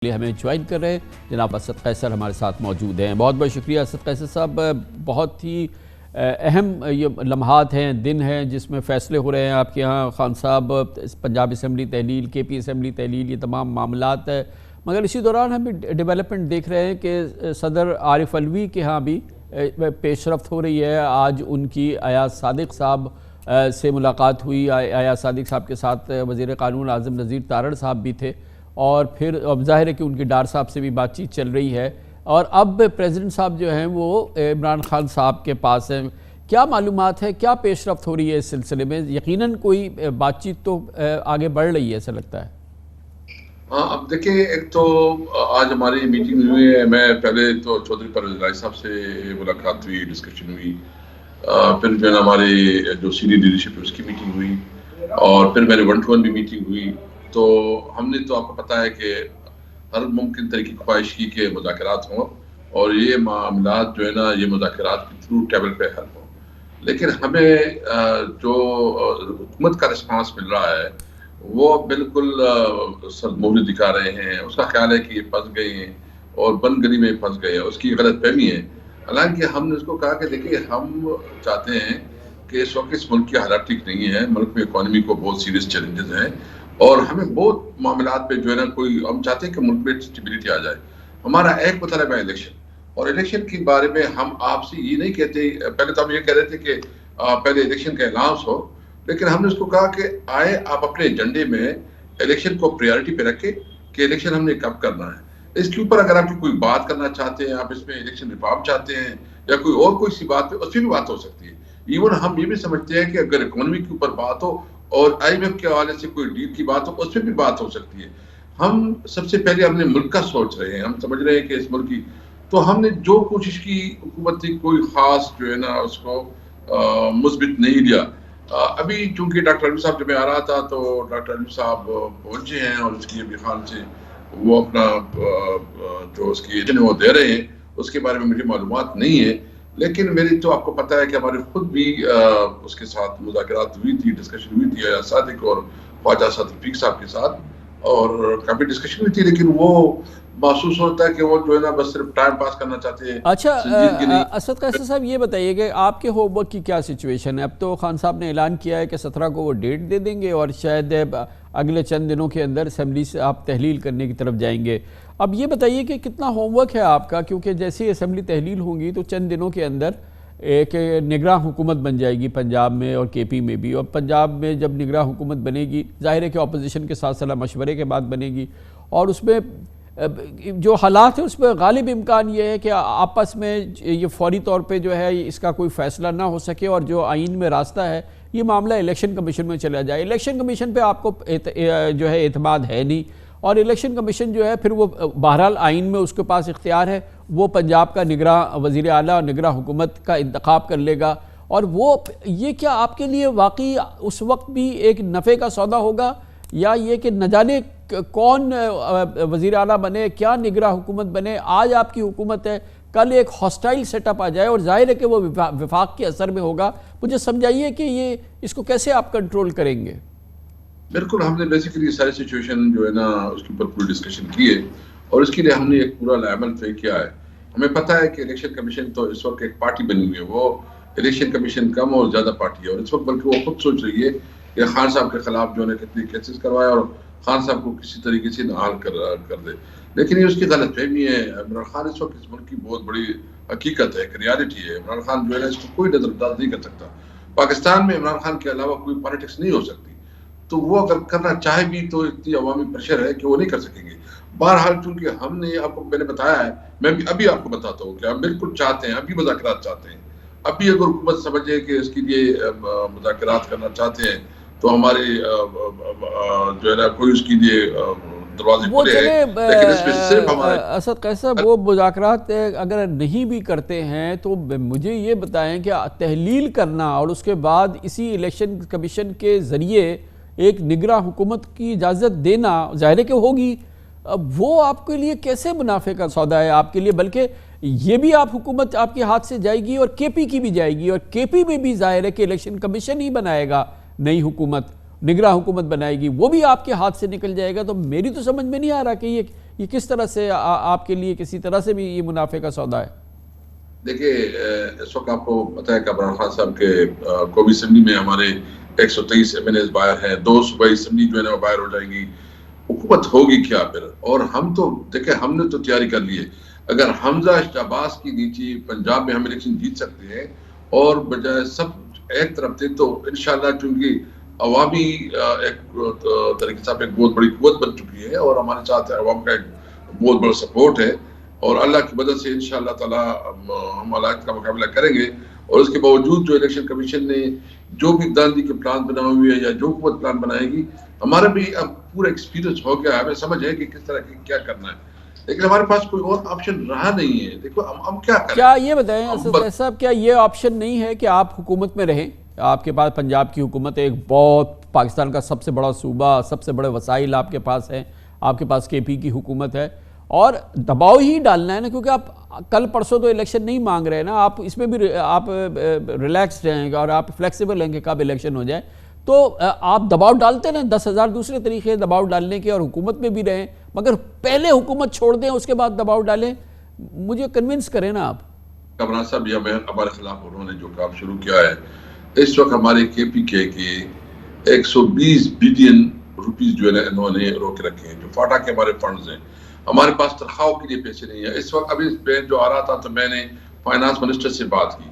लिए हमें ज्वाइन कर रहे हैं जनाब असद कैसर हमारे साथ मौजूद हैं। बहुत बहुत शुक्रिया असद कैसर साहब। बहुत ही अहम ये लम्हात हैं, दिन हैं जिसमें फ़ैसले हो रहे हैं आपके यहाँ। खान साहब, पंजाब असम्बली तहलील, KP असम्बली तहलील, ये तमाम मामलात है। मगर इसी दौरान हम डेवलपमेंट देख रहे हैं कि सदर आरिफ अलवी के यहाँ भी पेशरफ्त हो रही है। आज उनकी अयाज सादिक साहब से मुलाकात हुई। अयाज सादिक साहब के साथ वज़ीर क़ानून आज़म नज़ीर तारड़ साहब भी थे और फिर अब ज़ाहिर है कि उनकी डार साहब से भी बातचीत चल रही है और अब प्रेसिडेंट साहब जो हैं वो इमरान खान साहब के पास हैं। क्या मालूमात है, क्या पेशरफ्त हो रही है इस सिलसिले में? यकीनन कोई बातचीत तो आगे बढ़ रही है ऐसा लगता है। हाँ, अब देखिए, एक तो आज हमारी मीटिंग हुई है। मैं पहले तो चौधरी परवेज़ इलाही साहब से मुलाकात हुई, डिस्कशन हुई। फिर जो है ना हमारी जो सीनियर लीडरशिप है उसकी मीटिंग हुई और फिर मेरे 1-to-1 भी मीटिंग हुई। तो हमने तो आपको पता है कि हर मुमकिन तरह की ख्वाहिश की कि मुज़ाकरात हों और ये मामलात जो है ना ये मुज़ाकरात के थ्रू टेबल पे हल हों। लेकिन हमें जो हुकूमत का रिस्पांस मिल रहा है वो बिल्कुल सरमोहरी दिखा रहे हैं। उसका ख्याल है कि ये फंस गए हैं और बंद गली में फंस गए हैं, उसकी गलतफहमी है। हालांकि हमने उसको कहा कि देखिए, हम चाहते हैं कि इस वक्त इस मुल्क की हालात ठीक नहीं है। मुल्क में इकॉनमी को बहुत सीरियस चैलेंजेस हैं और हमें बहुत मामलात पे जो है ना कोई हम चाहते हैं कि मुल्क में स्टेबिलिटी आ जाए। हमारा एक मतलब है इलेक्शन, और इलेक्शन के बारे में हम आपसे ये नहीं कहते। पहले तो हम ये कह रहे थे कि पहले इलेक्शन का अनाउंस हो, लेकिन हमने उसको कहा कि आए आप अपने एजेंडे में इलेक्शन को प्रायोरिटी पे रखें कि इलेक्शन हमने कब करना है। इसके ऊपर अगर आप कोई बात करना चाहते हैं, आप इसमें इलेक्शन रिफॉर्म चाहते हैं या कोई और कोई सी बात है, उसमें भी बात हो सकती है। इवन हम ये भी समझते हैं कि अगर इकोनॉमी के ऊपर बात हो और IMF के हवाले से कोई डील की बात हो, उसमें भी बात हो सकती है। हम सबसे पहले अपने मुल्क का सोच रहे हैं, हम समझ रहे हैं कि इस मुल्क की तो हमने जो कोशिश की हुकूमत की कोई खास जो है ना उसको मुस्बित नहीं लिया। अभी चूंकि डॉक्टर अलवी साहब जब मैं आ रहा था तो डॉक्टर अलवी साहब पहुंचे हैं और उसकी अभी खान से वो अपना जो उसकी वो दे रहे हैं, उसके बारे में मुझे मालूमात नहीं है। लेकिन मेरी तो आपको पता है कि हमारे खुद भी उसके साथ मुज़ाकरात हुई थी, डिस्कशन हुई थी अयाज सादिक और ख्वाजा साद रफीक साहब के साथ, और काफ़ी डिस्कशन हुई थी। लेकिन वो महसूस होता है कि वो जो है ना बस सिर्फ टाइम पास करना चाहते हैं। अच्छा, असद कैसर साहब ये बताइए कि आपके होमवर्क की क्या सिचुएशन है? अब तो खान साहब ने ऐलान किया है कि 17 को वो डेट दे देंगे और शायद अगले चंद दिनों के अंदर असम्बली से आप तहलील करने की तरफ जाएंगे। अब ये बताइए कि कितना होमवर्क है आपका, क्योंकि जैसे ही असम्बली तहलील होंगी तो चंद दिनों के अंदर एक निगरान हुकूमत बन जाएगी पंजाब में और KP में भी। और पंजाब में जब निगरान हुकूमत बनेगी, जाहिर है कि अपोजिशन के साथ सलाह मशवरे के बाद बनेगी और उसमें जो हालात है उसमें गालिब इम्कान ये है कि आपस में ये फौरी तौर पे जो है इसका कोई फ़ैसला ना हो सके और जो आइन में रास्ता है ये मामला इलेक्शन कमीशन में चला जाए। इलेक्शन कमीशन पे आपको जो है एतमाद है नहीं और इलेक्शन कमीशन जो है फिर वो बहरहाल आइन में उसके पास इख्तियार है, वो पंजाब का निगरान वज़ीर आला और निगरान हुकूमत का इंतखाब कर लेगा। और वो ये क्या आपके लिए वाकई उस वक्त भी एक नफ़े का सौदा होगा या ये कि न जाने कौन वज़ीर आला बने, क्या निगरान हुकूमत बने? आज आपकी हुकूमत है, कल एक हॉस्टाइल सेटअप आ जाए और जाहिर है कि वो विफाक के असर में होगा। मुझे समझाइए कि ये इसको कैसे आप कंट्रोल करेंगे? बिल्कुल, हमने बेसिकली सारी सिचुएशन जो है ना उसके ऊपर पूरी डिस्कशन की है और उसके लिए हमने एक पूरा अमल तय किया है। हमें पता है कि इलेक्शन कमीशन तो इस वक्त एक पार्टी बनी हुई है, वो इलेक्शन कमीशन कम और ज़्यादा पार्टी है और इस वक्त बल्कि वो खुद सोच रही है कि खान साहब के खिलाफ जो है कितने केसेस करवाए और खान साहब को किसी तरीके से नहाल कर दे। लेकिन ये उसकी गलतफहमी है। इमरान खान इस वक्त इस मुल्क की बहुत बड़ी हकीकत है, एक रियलिटी है। इमरान खान जो है ना इसको कोई नजरअंदाज नहीं कर सकता। पाकिस्तान में इमरान खान के अलावा कोई पॉलिटिक्स नहीं हो सकती, तो वो अगर करना चाहे भी तो इतनी अवामी प्रेशर है कि वो नहीं कर सकेंगे। बहरहाल चूंकि हमने आपको मैंने बताया है, मैं भी अभी आपको बताता हूँ कि हम बिल्कुल चाहते हैं, अभी मुज़ाकरात चाहते हैं। अभी अगर हुकूमत समझे कि इसके लिए मुज़ाकरात करना चाहते हैं तो हमारे जो है ना कोई उसके लिए दरवाजे खुले हैं। लेकिन इसमें सिर्फ हमारे असद कैसर वो मुज़ाकरात अगर नहीं भी करते हैं तो मुझे ये बताएं कि तहलील करना और उसके बाद इसी इलेक्शन कमीशन के ज़रिए एक निगरान हुकूमत की इजाज़त देना ज़ाहिर है कि होगी, वो आपके लिए कैसे मुनाफे का सौदा है आपके लिए? बल्कि ये भी आप हुकूमत आपके हाथ से जाएगी और KP की भी जाएगी और KP में भी जाहिर है कि इलेक्शन कमीशन ही बनाएगा, नई हुकूमत निगरान हुकूमत बनाएगी, वो भी आपके हाथ से निकल जाएगा। तो मेरी तो समझ में नहीं आ रहा कि ये किस तरह से आपके लिए किसी तरह से भी ये मुनाफे का सौदा है? देखिए, इस वक्त आपको पता है कि इमरान खान साहब के कौमी असम्बली में हमारे 123 MNAs बाहर हैं, 2 सूबाई असम्बली जो है ना बाहर हो जाएंगी। हुकूमत होगी क्या फिर? और हम तो देखिए, हमने तो तैयारी कर ली है। अगर हमजा शहबाज की नीचे पंजाब में हम इलेक्शन जीत सकते हैं और बजाय सब एक तरफ थे, तो इंशाल्लाह चूंकि अवामी एक तरीके से एक बहुत बड़ी कुव्वत बन चुकी है और हमारे साथ अवाम का एक बहुत बड़ा सपोर्ट है और अल्लाह की मदद से इंशाअल्लाह ताला हम हालात का मुकाबला करेंगे। और उसके बावजूद जो इलेक्शन कमीशन ने जो भी दांदी के प्लान बनाए हुए हैं या जो हुकूमत प्लान बनाएगी, हमारा भी अब पूरा एक्सपीरियंस हो गया है, हमें समझ है कि किस तरह की क्या करना है, लेकिन हमारे पास कोई और ऑप्शन रहा नहीं है। देखो हम क्या करें? क्या ये बताएं असद साहब, क्या ये ऑप्शन नहीं है कि आप हुकूमत में रहें? आपके पास पंजाब की हुकूमत है, एक बहुत पाकिस्तान का सबसे बड़ा सूबा, सबसे बड़े वसाइल आपके पास हैं, आपके पास KP की हुकूमत है और दबाव ही डालना है ना, क्योंकि आप कल परसों तो इलेक्शन नहीं मांग रहे हैं ना, आप इसमें भी आप रिलैक्स्ड रहेंगे और आप फ्लेक्सिबल हैं कि कब इलेक्शन हो जाए, तो आप दबाव डालते ना 10,000 दूसरे तरीके दबाव डालने के और हुकूमत में भी रहें, मगर पहले हुकूमत छोड़ दें उसके बाद दबाव डालें। मुझे कन्विंस करें ना आप। कमरान साहब या हमारे खिलाफ उन्होंने जो काम शुरू किया है, इस वक्त हमारे KPK के 120 बिलियन रुपीस जो है ना इन्होंने रोक रखे हैं, जो फाटा के हमारे फंड्स हैं। हमारे पास तनख्वाहों के लिए पैसे नहीं है इस वक्त। अभी इस बैन जो आ रहा था तो मैंने फाइनेंस मिनिस्टर से बात की,